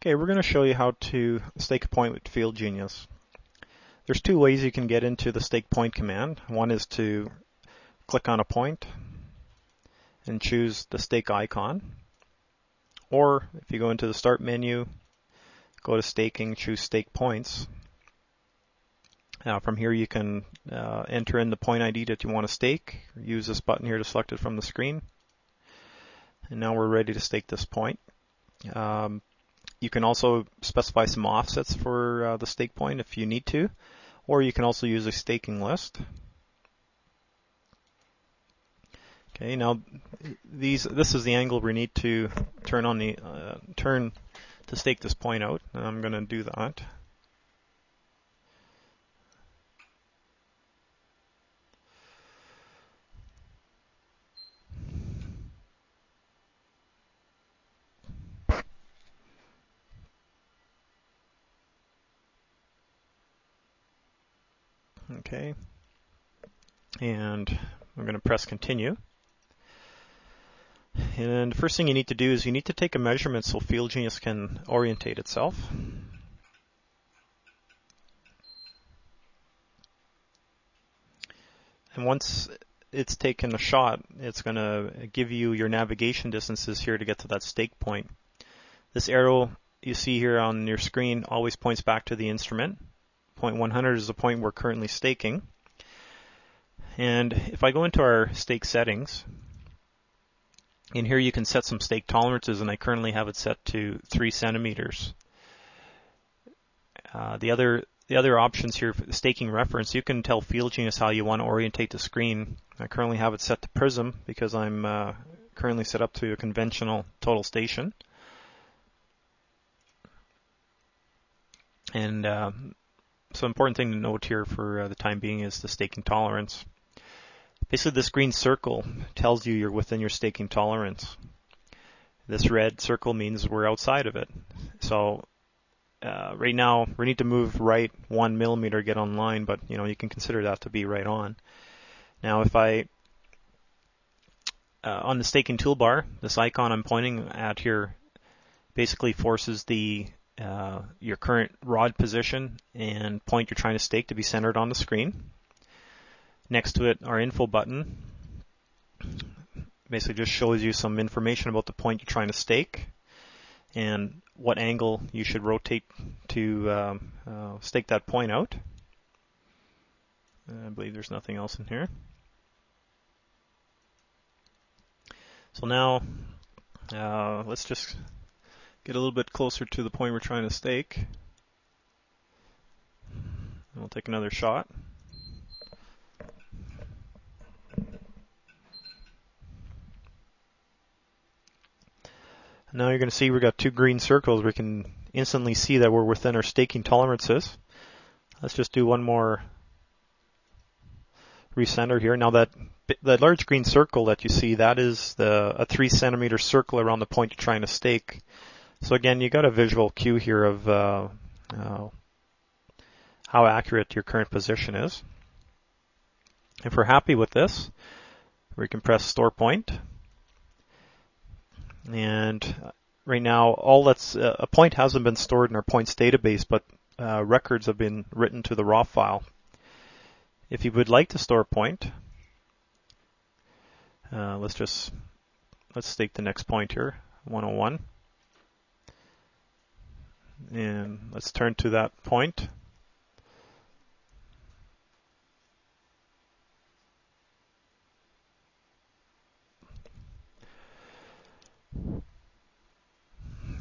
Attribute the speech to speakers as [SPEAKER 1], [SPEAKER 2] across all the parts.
[SPEAKER 1] Okay, we're going to show you how to stake a point with FieldGenius. There's two ways you can get into the StakePoint command. One is to click on a point and choose the stake icon. Or if you go into the Start menu, go to Staking, choose Stake Points. Now from here you can enter in the point ID that you want to stake. Use this button here to select it from the screen. And now we're ready to stake this point. You can also specify some offsets for the stake point if you need to, or you can also use a staking list. Okay, now this is the angle we need to turn on the turn to stake this point out, and I'm going to do that. Okay, and I'm going to press continue. And the first thing you need to do is you need to take a measurement so FieldGenius can orientate itself. And once it's taken a shot, it's going to give you your navigation distances here to get to that stake point. This arrow you see here on your screen always points back to the instrument. Point 100 is the point we're currently staking. And if I go into our stake settings, in here you can set some stake tolerances, and I currently have it set to 3 centimeters. The other options here for the staking reference, you can tell FieldGenius how you want to orientate the screen. I currently have it set to prism because I'm currently set up to a conventional total station. And so important thing to note here for the time being is the staking tolerance. Basically, this green circle tells you you're within your staking tolerance. This red circle means we're outside of it. So right now, we need to move right 1 millimeter to get online, but you can consider that to be right on. Now, if I on the staking toolbar, this icon I'm pointing at here basically forces your current rod position and point you're trying to stake to be centered on the screen. Next to it, our info button basically just shows you some information about the point you're trying to stake and what angle you should rotate to stake that point out. I believe there's nothing else in here. So now let's just get a little bit closer to the point we're trying to stake. And we'll take another shot. Now you're going to see we've got two green circles. We can instantly see that we're within our staking tolerances. Let's just do one more recenter here. Now that large green circle that you see, that is a 3 centimeter circle around the point you're trying to stake. So again, you got a visual cue here of how accurate your current position is. If we're happy with this, we can press Store Point. And right now, a point hasn't been stored in our points database, but records have been written to the raw file. If you would like to store a point, let's stake the next point here, 101. And let's turn to that point.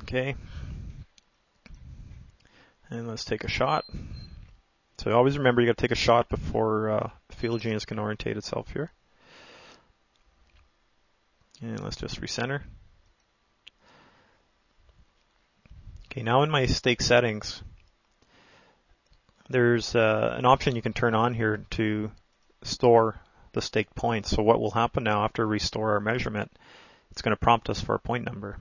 [SPEAKER 1] Okay. And let's take a shot. So always remember you got to take a shot before FieldGenius can orientate itself here. And let's just recenter. Okay, now in my stake settings, there's an option you can turn on here to store the staked points. So what will happen now after we restore our measurement, it's going to prompt us for a point number.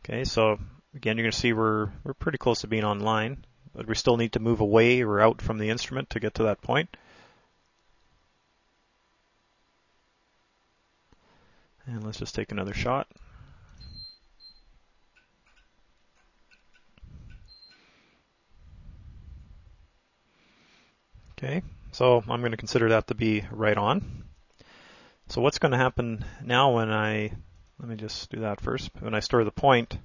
[SPEAKER 1] Okay, so again, you're going to see we're pretty close to being online, but we still need to move away or out from the instrument to get to that point. And let's just take another shot. Okay, so I'm going to consider that to be right on. So what's going to happen now when let me just do that first. When I store the point,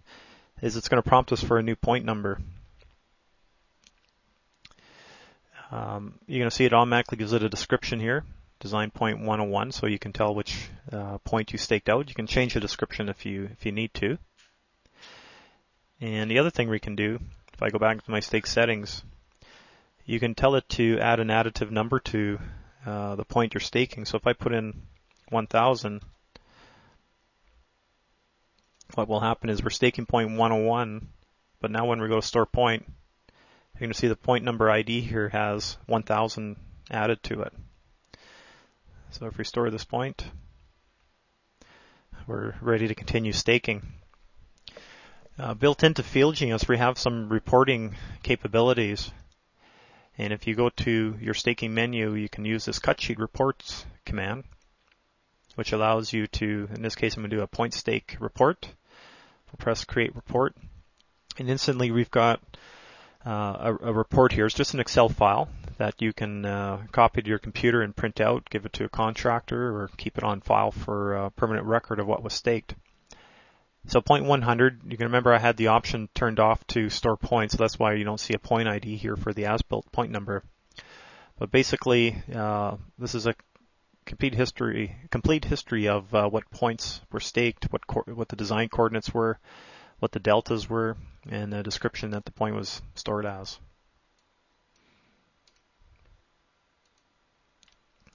[SPEAKER 1] is it's going to prompt us for a new point number. You're going to see it automatically gives it a description here, design point 101, so you can tell which point you staked out. You can change the description if you need to. And the other thing we can do, if I go back to my stake settings, you can tell it to add an additive number to the point you're staking. So if I put in 1000, what will happen is we're staking point 101, but now when we go to store point, you're going to see the point number ID here has 1000 added to it. So if we store this point, we're ready to continue staking. Built into FieldGenius, we have some reporting capabilities. And if you go to your staking menu, you can use this cut sheet reports command, which allows you to, in this case, I'm going to do a point stake report. We'll press create report. And instantly we've got a report here. It's just an Excel file that you can copy to your computer and print out, give it to a contractor, or keep it on file for a permanent record of what was staked. So point 100, you can remember I had the option turned off to store points, so that's why you don't see a point ID here for the as-built point number. But basically, this is a complete history of what points were staked, what the design coordinates were, what the deltas were, and the description that the point was stored as.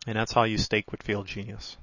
[SPEAKER 1] And that's how you stake with FieldGenius.